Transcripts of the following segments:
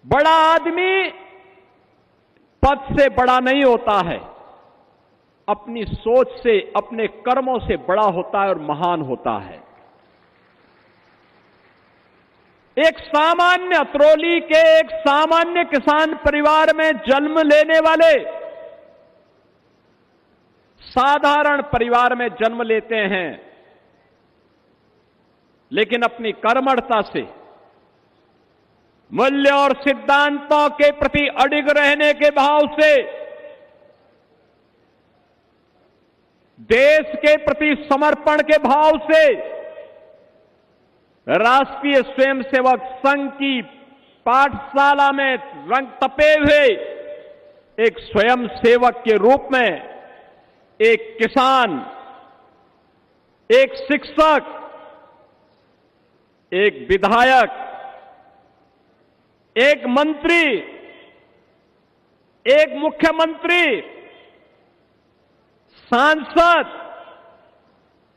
बड़ा आदमी पद से बड़ा नहीं होता है, अपनी सोच से, अपने कर्मों से बड़ा होता है और महान होता है। एक सामान्य अतरौली के एक सामान्य किसान परिवार में जन्म लेने वाले साधारण परिवार में जन्म लेते हैं, लेकिन अपनी कर्मठता से, मूल्य और सिद्धांतों के प्रति अडिग रहने के भाव से, देश के प्रति समर्पण के भाव से राष्ट्रीय स्वयंसेवक संघ की पाठशाला में रंग तपे हुए एक स्वयंसेवक के रूप में एक किसान, एक शिक्षक, एक विधायक, एक मंत्री, एक मुख्यमंत्री, सांसद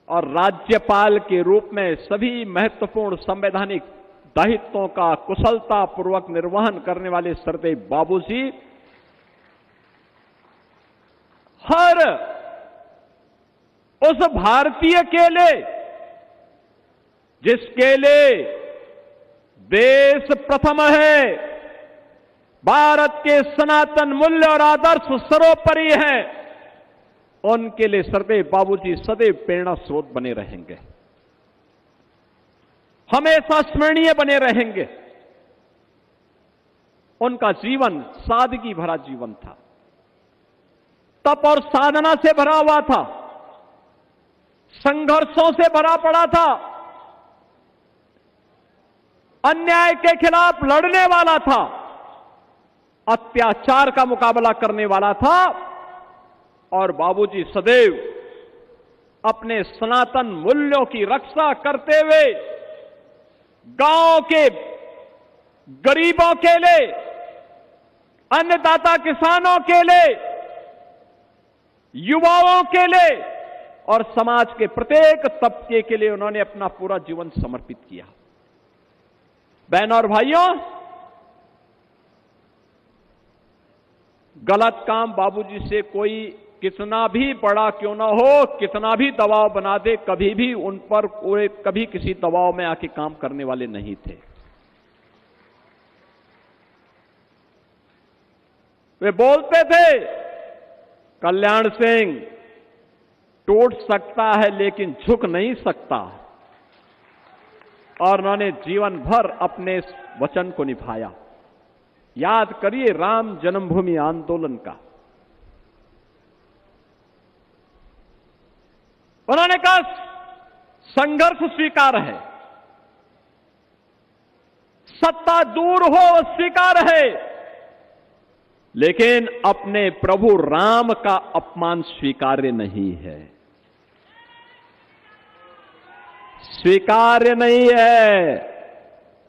और राज्यपाल के रूप में सभी महत्वपूर्ण संवैधानिक दायित्वों का कुशलतापूर्वक निर्वहन करने वाले सरदेव बाबूजी हर उस भारतीय के लिए जिसके लिए देश प्रथम है, भारत के सनातन मूल्य और आदर्श सर्वोपरि है, उनके लिए सरदेव बाबूजी सदैव प्रेरणा स्रोत बने रहेंगे, हमेशा स्मरणीय बने रहेंगे। उनका जीवन सादगी भरा जीवन था, तप और साधना से भरा हुआ था, संघर्षों से भरा पड़ा था, अन्याय के खिलाफ लड़ने वाला था, अत्याचार का मुकाबला करने वाला था। और बाबूजी सदैव अपने सनातन मूल्यों की रक्षा करते हुए गांव के गरीबों के लिए, अन्नदाता किसानों के लिए, युवाओं के लिए और समाज के प्रत्येक तबके के लिए उन्होंने अपना पूरा जीवन समर्पित किया। बहनों और भाइयों, गलत काम बाबूजी से कोई कितना भी बड़ा क्यों ना हो, कितना भी दबाव बना दे, कभी भी उन पर कभी किसी दबाव में आके काम करने वाले नहीं थे। वे बोलते थे, कल्याण सिंह टूट सकता है लेकिन झुक नहीं सकता, और उन्होंने जीवन भर अपने वचन को निभाया। याद करिए राम जन्मभूमि आंदोलन का, उन्होंने कहा संघर्ष स्वीकार है, सत्ता दूर हो स्वीकार है, लेकिन अपने प्रभु राम का अपमान स्वीकार्य नहीं है, स्वीकार्य नहीं है।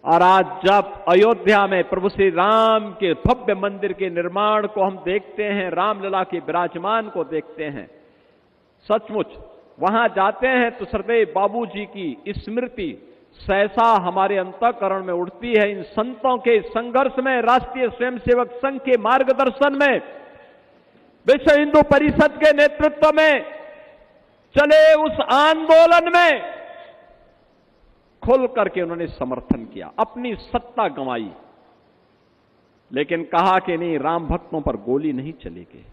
और आज जब अयोध्या में प्रभु श्री राम के भव्य मंदिर के निर्माण को हम देखते हैं, रामलला के विराजमान को देखते हैं, सचमुच वहां जाते हैं तो सरदेव बाबूजी की स्मृति सहसा हमारे अंतःकरण में उठती है। इन संतों के संघर्ष में, राष्ट्रीय स्वयंसेवक संघ के मार्गदर्शन में, विश्व हिंदू परिषद के नेतृत्व में चले उस आंदोलन में खुल करके उन्होंने समर्थन किया, अपनी सत्ता गंवाई, लेकिन कहा कि नहीं, राम भक्तों पर गोली नहीं चलेगी।